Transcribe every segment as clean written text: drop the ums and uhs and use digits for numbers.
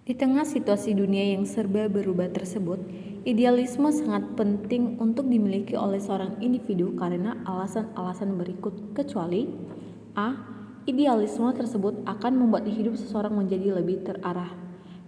Di tengah situasi dunia yang serba berubah tersebut, idealisme sangat penting untuk dimiliki oleh seorang individu karena alasan-alasan berikut, kecuali A. Idealisme tersebut akan membuat hidup seseorang menjadi lebih terarah.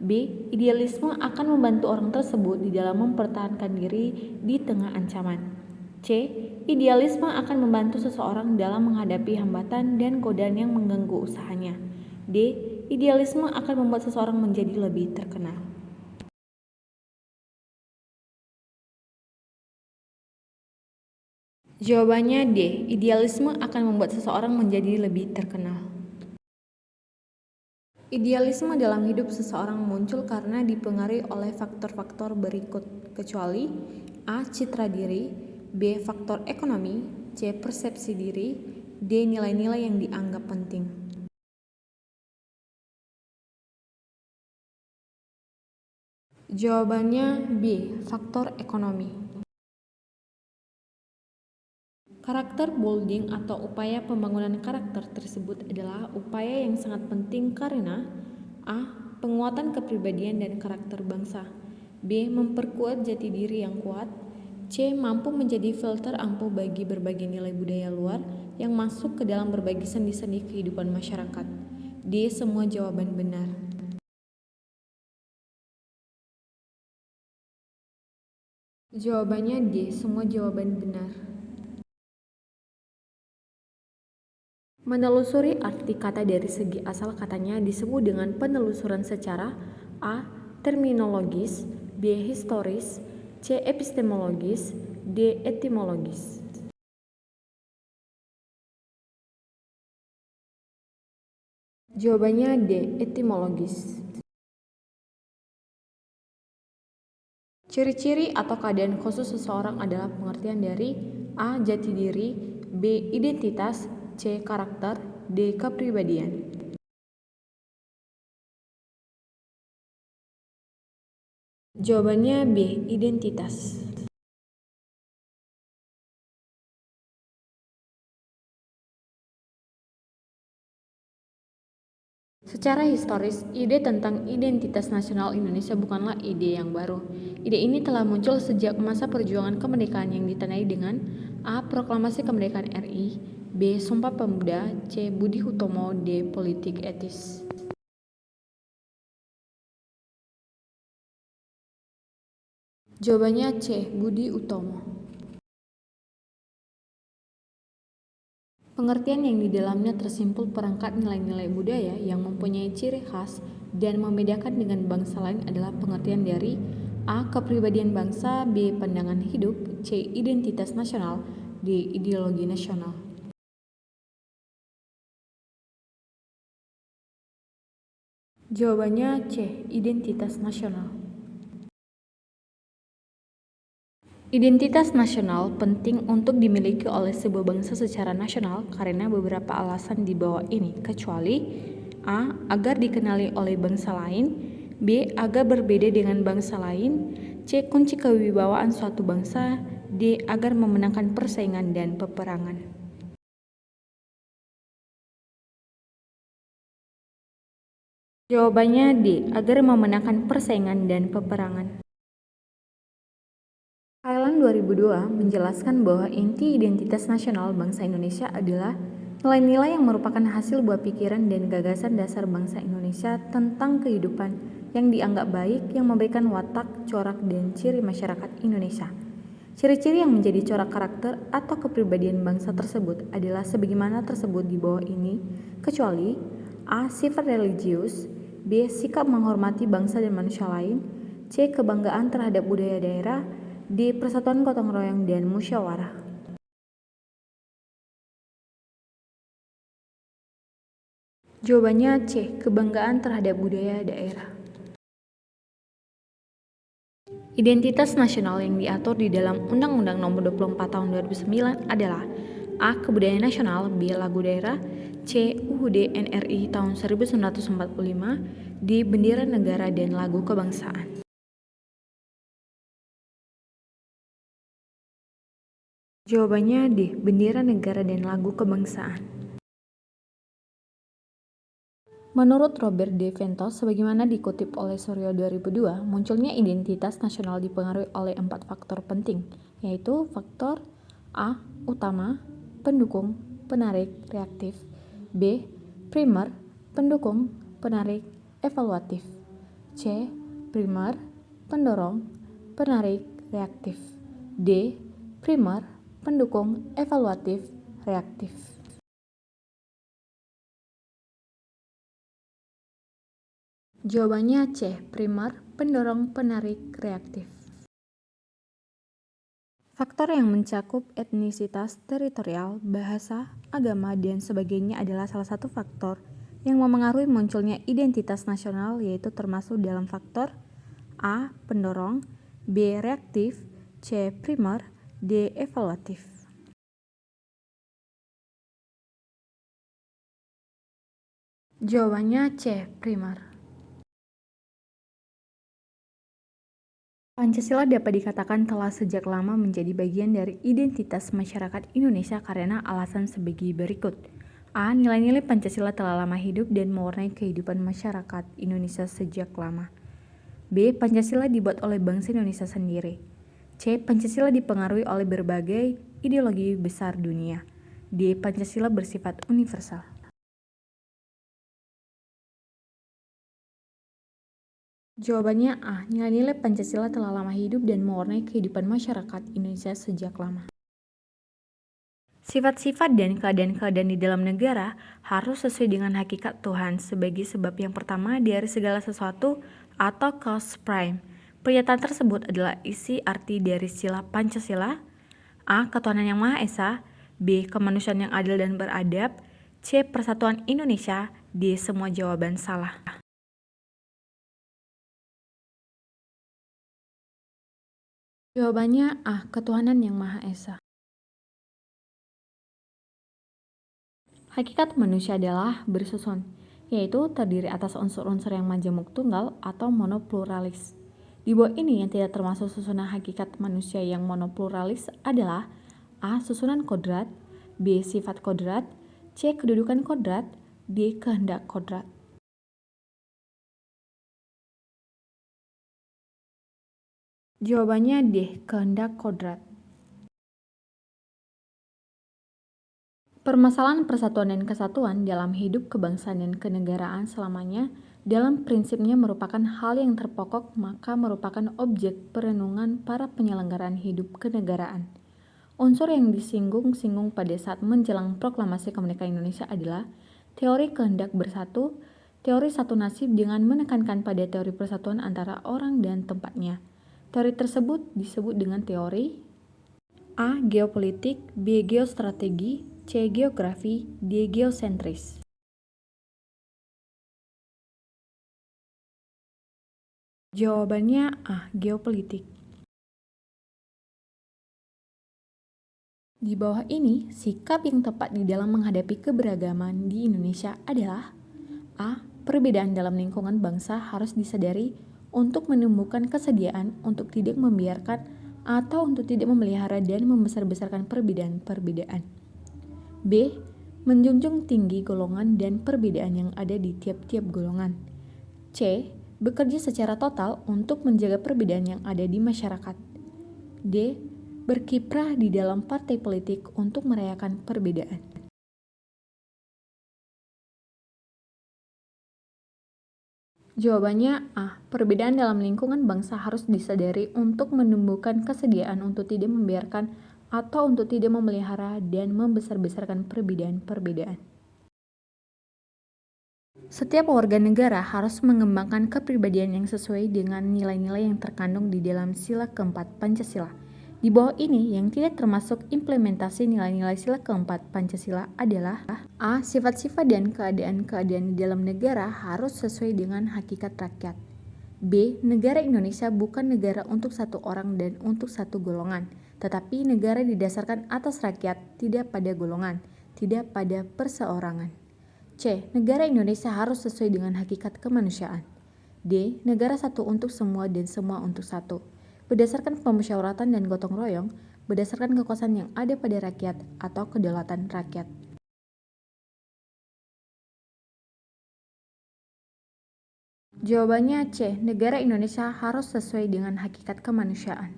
B. Idealisme akan membantu orang tersebut di dalam mempertahankan diri di tengah ancaman. C. Idealisme akan membantu seseorang dalam menghadapi hambatan dan godaan yang mengganggu usahanya. D. Idealisme akan membuat seseorang menjadi lebih terkenal. Jawabannya D. Idealisme akan membuat seseorang menjadi lebih terkenal. Idealisme dalam hidup seseorang muncul karena dipengaruhi oleh faktor-faktor berikut, kecuali A. Citra diri, B. Faktor ekonomi, C. Persepsi diri, D. Nilai-nilai yang dianggap penting. Jawabannya B. Faktor ekonomi. Karakter building atau upaya pembangunan karakter tersebut adalah upaya yang sangat penting karena A. Penguatan kepribadian dan karakter bangsa, B. Memperkuat jati diri yang kuat, C. Mampu menjadi filter ampuh bagi berbagai nilai budaya luar yang masuk ke dalam berbagai sendi-sendi kehidupan masyarakat. D. Semua jawaban benar. Jawabannya D. Semua jawaban benar. Menelusuri arti kata dari segi asal katanya disebut dengan penelusuran secara A. Terminologis, B. Historis, C. Epistemologis, D. Etimologis. Jawabannya D. Etimologis. Ciri-ciri atau keadaan khusus seseorang adalah pengertian dari A. Jati diri, B. Identitas, C. Karakter, D. Kepribadian. Jawabannya B. Identitas. Secara historis, ide tentang identitas nasional Indonesia bukanlah ide yang baru. Ide ini telah muncul sejak masa perjuangan kemerdekaan yang ditandai dengan A. Proklamasi Kemerdekaan RI, B. Sumpah Pemuda, C. Budi Utomo, D. Politik etis. Jawabannya C. Budi Utomo. Pengertian yang di dalamnya tersimpul perangkat nilai-nilai budaya yang mempunyai ciri khas dan membedakan dengan bangsa lain adalah pengertian dari A. Kepribadian bangsa, B. Pandangan hidup, C. Identitas nasional, D. Ideologi nasional. Jawabannya C. Identitas nasional. Identitas nasional penting untuk dimiliki oleh sebuah bangsa secara nasional karena beberapa alasan di bawah ini, kecuali A. Agar dikenali oleh bangsa lain, B. Agar berbeda dengan bangsa lain, C. Kunci kewibawaan suatu bangsa, D. Agar memenangkan persaingan dan peperangan. Jawabannya D. Agar memenangkan persaingan dan peperangan. Thailand 2002 menjelaskan bahwa inti identitas nasional bangsa Indonesia adalah nilai-nilai yang merupakan hasil buah pikiran dan gagasan dasar bangsa Indonesia tentang kehidupan yang dianggap baik yang memberikan watak, corak, dan ciri masyarakat Indonesia. Ciri-ciri yang menjadi corak karakter atau kepribadian bangsa tersebut adalah sebagaimana tersebut di bawah ini, kecuali A. Sifat religius, B. Sikap menghormati bangsa dan manusia lain, C. Kebanggaan terhadap budaya daerah, D. Persatuan gotong royong dan musyawarah. Jawabannya C. Kebanggaan terhadap budaya daerah. Identitas nasional yang diatur di dalam Undang-Undang Nomor 24 Tahun 2009 adalah A. Kebudayaan nasional, B. Lagu daerah, C. UUD NRI tahun 1945, D. Bendera negara dan lagu kebangsaan. Jawabannya D. Bendera negara dan lagu kebangsaan. Menurut Robert De Ventos, sebagaimana dikutip oleh Suryo 2002, munculnya identitas nasional dipengaruhi oleh 4 faktor penting, yaitu faktor A. Utama, pendukung, penarik, reaktif. B. Primer, pendukung, penarik, evaluatif. C. Primer, pendorong, penarik, reaktif. D. Primer, pendukung, evaluatif, reaktif. Jawabannya C. Primer, pendorong, penarik, reaktif. Faktor yang mencakup etnisitas, teritorial, bahasa, agama, dan sebagainya adalah salah satu faktor yang memengaruhi munculnya identitas nasional, yaitu termasuk dalam faktor A. Pendorong, B. Reaktif, C. Primer, D. Evaluatif. Jawabannya C. Primer. Pancasila dapat dikatakan telah sejak lama menjadi bagian dari identitas masyarakat Indonesia karena alasan sebagai berikut. A. Nilai-nilai Pancasila telah lama hidup dan mewarnai kehidupan masyarakat Indonesia sejak lama. B. Pancasila dibuat oleh bangsa Indonesia sendiri. C. Pancasila dipengaruhi oleh berbagai ideologi besar dunia. D. Pancasila bersifat universal. Jawabannya A. Nilai-nilai Pancasila telah lama hidup dan mewarnai kehidupan masyarakat Indonesia sejak lama. Sifat-sifat dan keadaan-keadaan di dalam negara harus sesuai dengan hakikat Tuhan sebagai sebab yang pertama dari segala sesuatu atau cause prime. Pernyataan tersebut adalah isi arti dari sila Pancasila. A. Ketuhanan yang Maha Esa. B. Kemanusiaan yang adil dan beradab. C. Persatuan Indonesia. D. Semua jawaban salah. Jawabannya A. Ketuhanan yang Maha Esa. Hakikat manusia adalah bersusun, yaitu terdiri atas unsur-unsur yang majemuk tunggal atau monopluralis. Di bawah ini yang tidak termasuk susunan hakikat manusia yang monopluralis adalah A. Susunan kodrat, B. Sifat kodrat, C. Kedudukan kodrat, D. Kehendak kodrat. Jawabannya D. Kehendak kodrat. Permasalahan persatuan dan kesatuan dalam hidup kebangsaan dan kenegaraan selamanya dalam prinsipnya merupakan hal yang terpokok, maka merupakan objek perenungan para penyelenggaraan hidup kenegaraan. Unsur yang disinggung-singgung pada saat menjelang proklamasi kemerdekaan Indonesia adalah teori kehendak bersatu, teori satu nasib dengan menekankan pada teori persatuan antara orang dan tempatnya. Teori tersebut disebut dengan teori A. Geopolitik, B. Geostrategi, C. Geografi, D. Geosentris. Jawabannya A. Geopolitik. Di bawah ini, sikap yang tepat di dalam menghadapi keberagaman di Indonesia adalah A. Perbedaan dalam lingkungan bangsa harus disadari untuk menumbuhkan kesediaan untuk tidak membiarkan atau untuk tidak memelihara dan membesar-besarkan perbedaan-perbedaan. B. Menjunjung tinggi golongan dan perbedaan yang ada di tiap-tiap golongan. C. Bekerja secara total untuk menjaga perbedaan yang ada di masyarakat. D. Berkiprah di dalam partai politik untuk merayakan perbedaan. Jawabannya A. Perbedaan dalam lingkungan bangsa harus disadari untuk menumbuhkan kesediaan untuk tidak membiarkan atau untuk tidak memelihara dan membesar-besarkan perbedaan-perbedaan. Setiap warga negara harus mengembangkan kepribadian yang sesuai dengan nilai-nilai yang terkandung di dalam sila keempat Pancasila. Di bawah ini yang tidak termasuk implementasi nilai-nilai sila keempat Pancasila adalah A. Sifat-sifat dan keadaan-keadaan di dalam negara harus sesuai dengan hakikat rakyat. B. Negara Indonesia bukan negara untuk satu orang dan untuk satu golongan, tetapi negara didasarkan atas rakyat, tidak pada golongan, tidak pada perseorangan. C. Negara Indonesia harus sesuai dengan hakikat kemanusiaan. D. Negara satu untuk semua dan semua untuk satu. Berdasarkan pemusyawaratan dan gotong royong, berdasarkan kekuasaan yang ada pada rakyat atau kedaulatan rakyat. Jawabannya C. Negara Indonesia harus sesuai dengan hakikat kemanusiaan.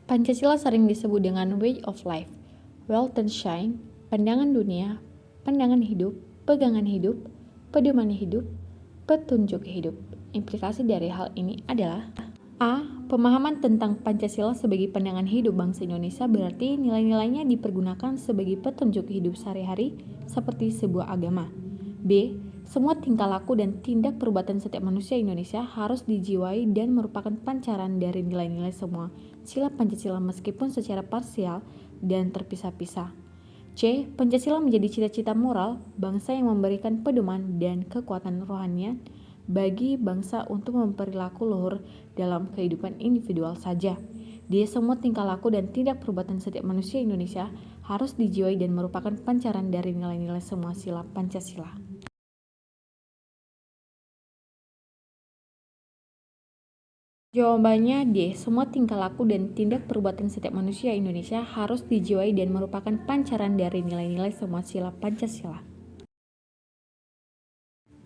Pancasila sering disebut dengan way of life, Weltanschauung, pandangan dunia, pandangan hidup, pegangan hidup, pedoman hidup, petunjuk hidup. Implikasi dari hal ini adalah A. Pemahaman tentang Pancasila sebagai pandangan hidup bangsa Indonesia berarti nilai-nilainya dipergunakan sebagai petunjuk hidup sehari-hari seperti sebuah agama. B. Semua tingkah laku dan tindak perbuatan setiap manusia Indonesia harus dijiwai dan merupakan pancaran dari nilai-nilai semua sila Pancasila meskipun secara parsial dan terpisah-pisah. C. Pancasila menjadi cita-cita moral bangsa yang memberikan pedoman dan kekuatan rohanian bagi bangsa untuk memperilaku luhur dalam kehidupan individual saja. D. Semua tingkah laku dan tindak perbuatan setiap manusia Indonesia harus dijiwai dan merupakan pancaran dari nilai-nilai semua sila Pancasila. Jawabannya D. Semua tingkah laku dan tindak perbuatan setiap manusia Indonesia harus dijiwai dan merupakan pancaran dari nilai-nilai semua sila Pancasila.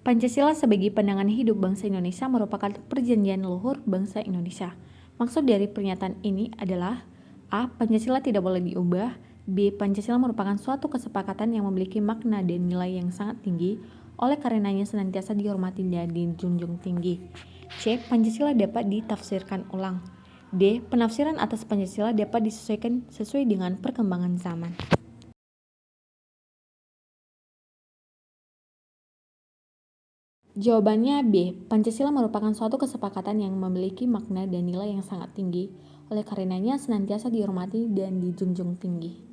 Pancasila sebagai pandangan hidup bangsa Indonesia merupakan perjanjian luhur bangsa Indonesia. Maksud dari pernyataan ini adalah A. Pancasila tidak boleh diubah. B. Pancasila merupakan suatu kesepakatan yang memiliki makna dan nilai yang sangat tinggi, oleh karenanya senantiasa dihormati dan dijunjung tinggi. C. Pancasila dapat ditafsirkan ulang. D. Penafsiran atas Pancasila dapat disesuaikan sesuai dengan perkembangan zaman. Jawabannya B. Pancasila merupakan suatu kesepakatan yang memiliki makna dan nilai yang sangat tinggi, oleh karenanya senantiasa dihormati dan dijunjung tinggi.